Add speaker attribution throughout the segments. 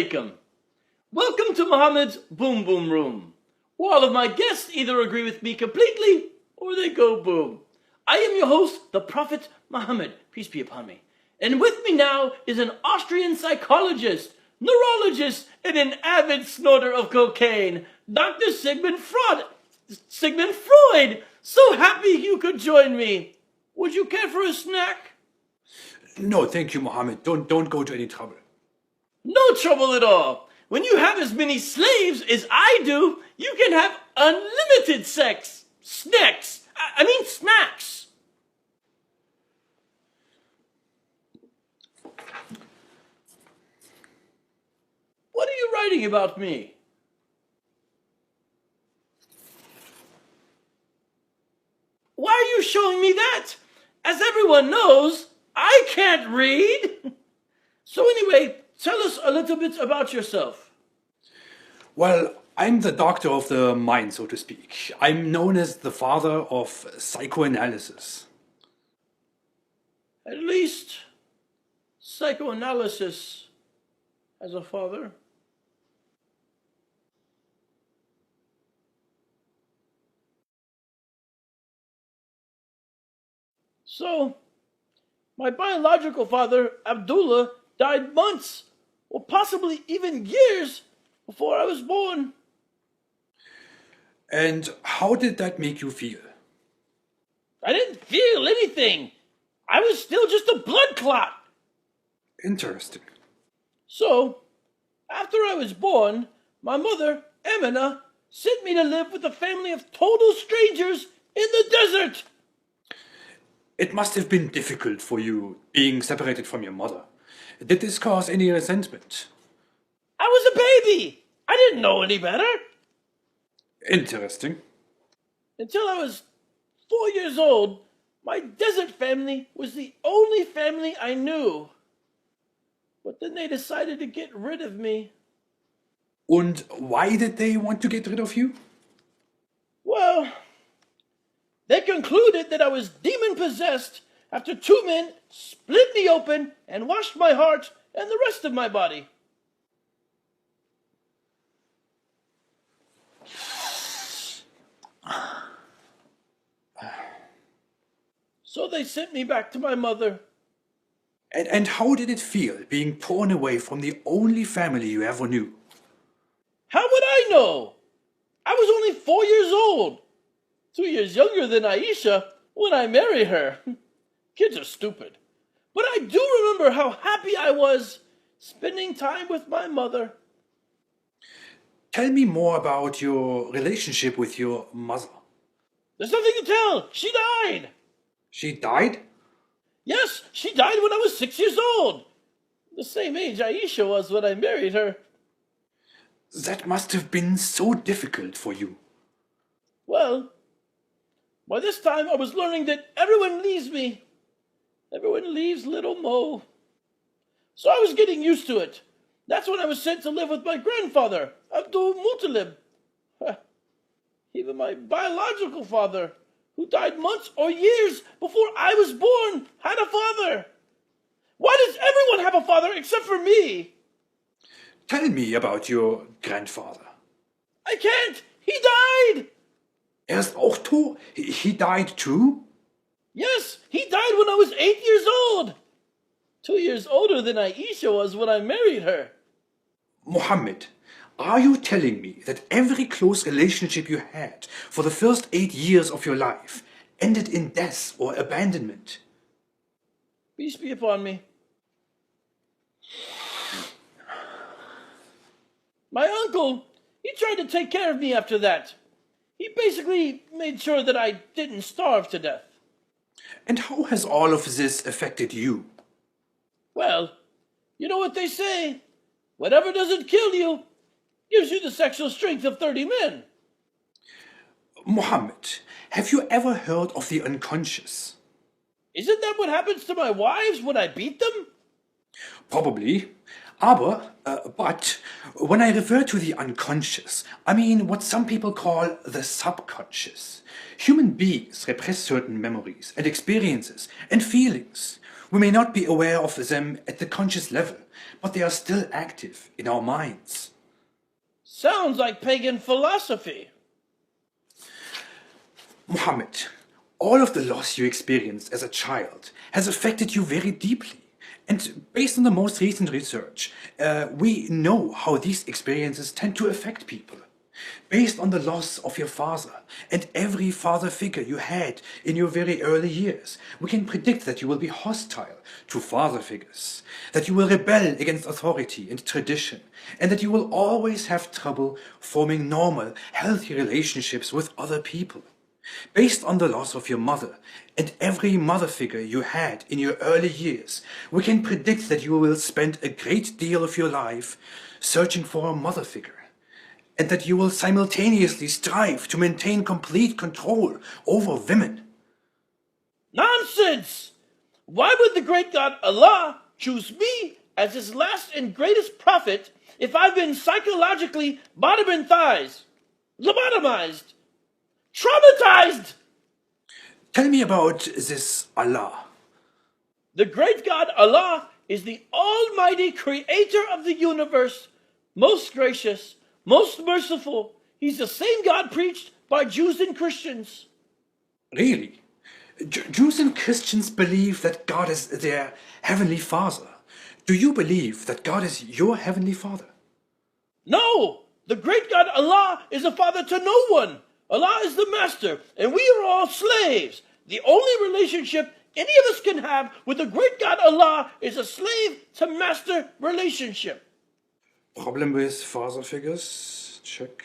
Speaker 1: alaikum. Welcome to Muhammad's Boom Boom Room, where all of my guests either agree with me completely or they go boom. I am your host, the Prophet Muhammad, peace be upon me. And with me now is an Austrian psychologist, neurologist, and an avid snorter of cocaine, Dr. Sigmund Freud. Sigmund Freud! So happy you could join me. Would you care for a snack?
Speaker 2: No, thank you, Mohammed. Don't go to any trouble.
Speaker 1: No trouble at all. When you have as many slaves as I do, you can have unlimited sex. Snacks. Smacks. What are you writing about me? Why are you showing me that? As everyone knows, I can't read. So anyway, tell us a little bit about yourself.
Speaker 2: Well, I'm the doctor of the mind, so to speak. I'm known as the father of psychoanalysis.
Speaker 1: At least psychoanalysis has a father. So, my biological father, Abdullah, died months, or possibly even years, before I was born.
Speaker 2: And how did that make you feel?
Speaker 1: I didn't feel anything. I was still just a blood clot.
Speaker 2: Interesting.
Speaker 1: So, after I was born, my mother, Amina, sent me to live with a family of total strangers in the desert.
Speaker 2: It must have been difficult for you being separated from your mother. Did this cause any resentment?
Speaker 1: I was a baby. I didn't know any better.
Speaker 2: Interesting.
Speaker 1: Until I was 4 years old, my desert family was the only family I knew. But then they decided to get rid of me.
Speaker 2: And why did they want to get rid of you?
Speaker 1: Well, they concluded that I was demon-possessed after 2 men split me open and washed my heart and the rest of my body. So they sent me back to my mother.
Speaker 2: And how did it feel being torn away from the only family you ever knew?
Speaker 1: How would I know? I was only 4 years old. 2 years younger than Aisha when I married her. Kids are stupid. But I do remember how happy I was spending time with my mother.
Speaker 2: Tell me more about your relationship with your mother.
Speaker 1: There's nothing to tell. She died.
Speaker 2: She died?
Speaker 1: Yes, she died when I was 6 years old. The same age Aisha was when I married her.
Speaker 2: That must have been so difficult for you.
Speaker 1: Well, by this time I was learning that everyone leaves me. Everyone leaves little Mo. So I was getting used to it. That's when I was sent to live with my grandfather, Abdul Muttalib. Even my biological father, who died months or years before I was born, had a father. Why does everyone have a father except for me?
Speaker 2: Tell me about your grandfather.
Speaker 1: I can't. He died.
Speaker 2: Er ist auch tot. He died too?
Speaker 1: Yes, he died when I was 8 years old. 2 years older than Aisha was when I married her.
Speaker 2: Mohammed, are you telling me that every close relationship you had for the first 8 years of your life ended in death or abandonment?
Speaker 1: Peace be upon me. My uncle, he tried to take care of me after that. He basically made sure that I didn't starve to death.
Speaker 2: And how has all of this affected you?
Speaker 1: Well, you know what they say. Whatever doesn't kill you gives you the sexual strength of 30 men.
Speaker 2: Mohammed, have you ever heard of the unconscious?
Speaker 1: Isn't that what happens to my wives when I beat them?
Speaker 2: Probably. But when I refer to the unconscious, I mean what some people call the subconscious. Human beings repress certain memories and experiences and feelings. We may not be aware of them at the conscious level, but they are still active in our minds.
Speaker 1: Sounds like pagan philosophy.
Speaker 2: Muhammad, all of the loss you experienced as a child has affected you very deeply. And based on the most recent research, we know how these experiences tend to affect people. Based on the loss of your father and every father figure you had in your very early years, we can predict that you will be hostile to father figures, that you will rebel against authority and tradition, and that you will always have trouble forming normal, healthy relationships with other people. Based on the loss of your mother and every mother figure you had in your early years, we can predict that you will spend a great deal of your life searching for a mother figure, and that you will simultaneously strive to maintain complete control over women.
Speaker 1: Nonsense! Why would the great God Allah choose me as his last and greatest prophet if I've been psychologically lobotomized, traumatized?
Speaker 2: Tell me about this Allah.
Speaker 1: The great God Allah is the almighty creator of the universe, most gracious, most merciful. He's the same God preached by Jews and Christians.
Speaker 2: Really? Jews and Christians believe that God is their heavenly Father. Do you believe that God is your heavenly Father?
Speaker 1: No! The great God Allah is a father to no one. Allah is the master, and we are all slaves. The only relationship any of us can have with the great God Allah is a slave-to-master relationship.
Speaker 2: Problem with father figures? Check.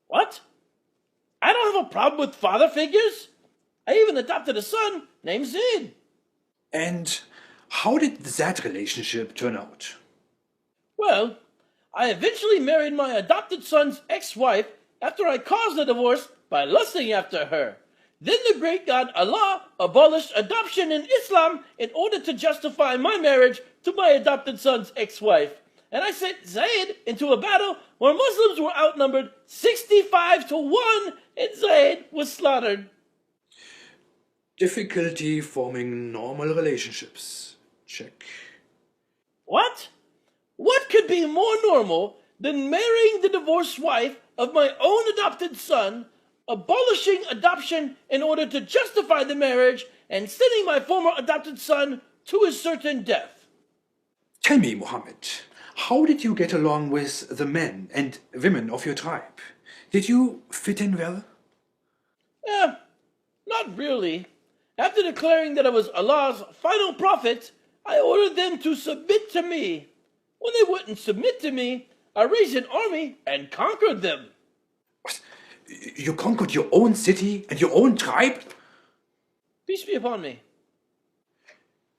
Speaker 1: What? I don't have a problem with father figures. I even adopted a son named Zaid.
Speaker 2: And how did that relationship turn out?
Speaker 1: Well, I eventually married my adopted son's ex-wife after I caused the divorce by lusting after her. Then the great God Allah abolished adoption in Islam in order to justify my marriage to my adopted son's ex-wife. And I sent Zayd into a battle where Muslims were outnumbered 65-1, and Zayd was slaughtered.
Speaker 2: Difficulty forming normal relationships. Check.
Speaker 1: What? What could be more normal than marrying the divorced wife of my own adopted son, abolishing adoption in order to justify the marriage, and sending my former adopted son to his certain death?
Speaker 2: Tell me, Muhammad, how did you get along with the men and women of your tribe? Did you fit in well?
Speaker 1: Not really. After declaring that I was Allah's final prophet, I ordered them to submit to me. When they wouldn't submit to me, I raised an army and conquered them.
Speaker 2: What? You conquered your own city and your own tribe?
Speaker 1: Peace be upon me.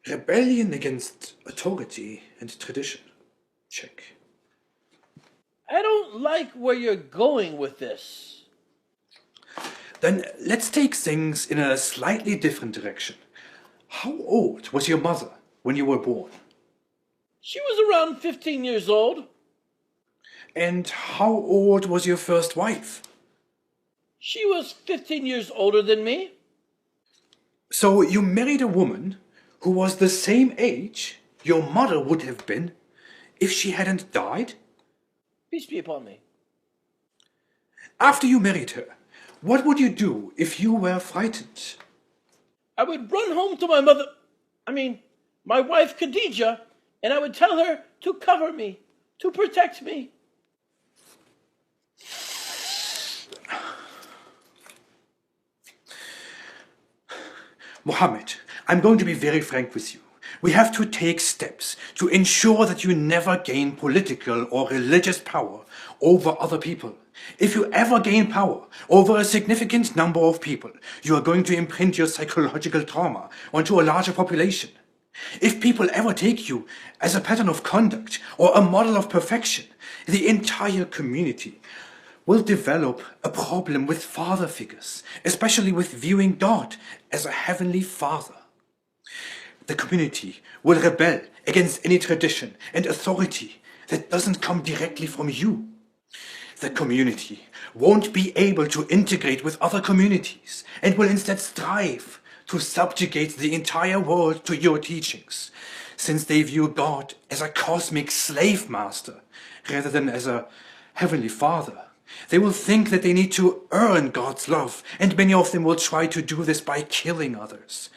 Speaker 2: Rebellion against authority and tradition. Check.
Speaker 1: I don't like where you're going with this.
Speaker 2: Then let's take things in a slightly different direction. How old was your mother when you were born?
Speaker 1: She was around 15 years old.
Speaker 2: And how old was your first wife?
Speaker 1: She was 15 years older than me.
Speaker 2: So you married a woman who was the same age your mother would have been if she hadn't died?
Speaker 1: Peace be upon me.
Speaker 2: After you married her, what would you do if you were frightened?
Speaker 1: I would run home to my wife Khadija, and I would tell her to cover me, to protect me.
Speaker 2: Muhammad, I'm going to be very frank with you. We have to take steps to ensure that you never gain political or religious power over other people. If you ever gain power over a significant number of people, you are going to imprint your psychological trauma onto a larger population. If people ever take you as a pattern of conduct or a model of perfection, the entire community will develop a problem with father figures, especially with viewing God as a heavenly father. The community will rebel against any tradition and authority that doesn't come directly from you. The community won't be able to integrate with other communities and will instead strive to subjugate the entire world to your teachings. since they view God as a cosmic slave master rather than as a heavenly father. They will think that they need to earn God's love, and many of them will try to do this by killing others.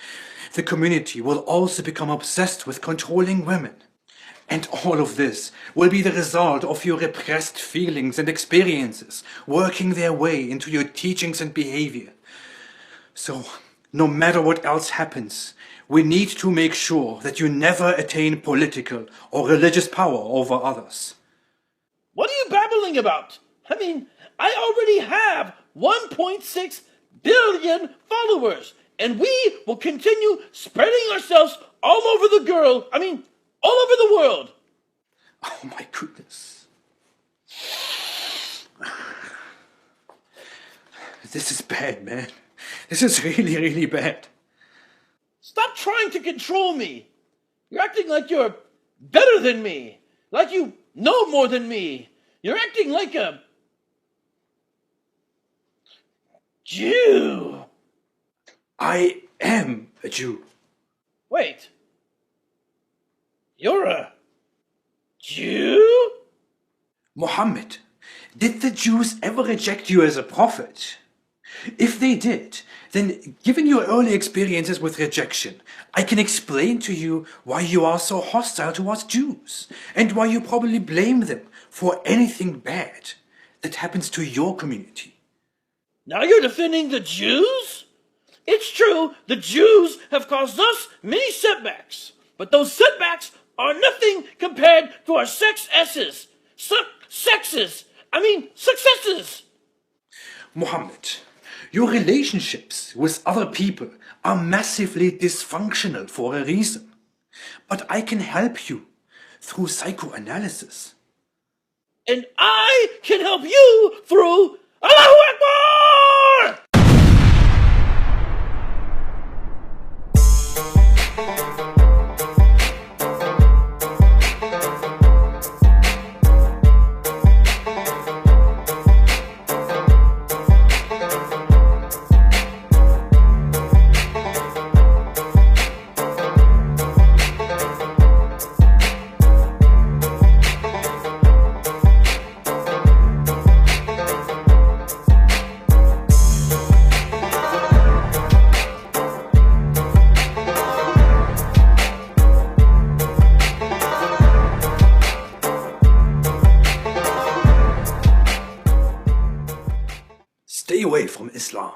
Speaker 2: The community will also become obsessed with controlling women. And all of this will be the result of your repressed feelings and experiences working their way into your teachings and behavior. So, no matter what else happens, we need to make sure that you never attain political or religious power over others.
Speaker 1: What are you babbling about? I mean, I already have 1.6 billion followers, and we will continue spreading ourselves all over all over the world.
Speaker 2: Oh my goodness. This is bad, man. This is really, really bad.
Speaker 1: Stop trying to control me. You're acting like you're better than me, like you know more than me. You're acting like a Jew.
Speaker 2: I am a Jew.
Speaker 1: Wait. You're a Jew?
Speaker 2: Muhammad, did the Jews ever reject you as a prophet? If they did, then given your early experiences with rejection, I can explain to you why you are so hostile towards Jews, and why you probably blame them for anything bad that happens to your community.
Speaker 1: Now you're defending the Jews? It's true, the Jews have caused us many setbacks, but those setbacks are nothing compared to our successes.
Speaker 2: Muhammad, your relationships with other people are massively dysfunctional for a reason. But I can help you through psychoanalysis.
Speaker 1: And I can help you through Allahu Akbar!
Speaker 2: Stay away from Islam.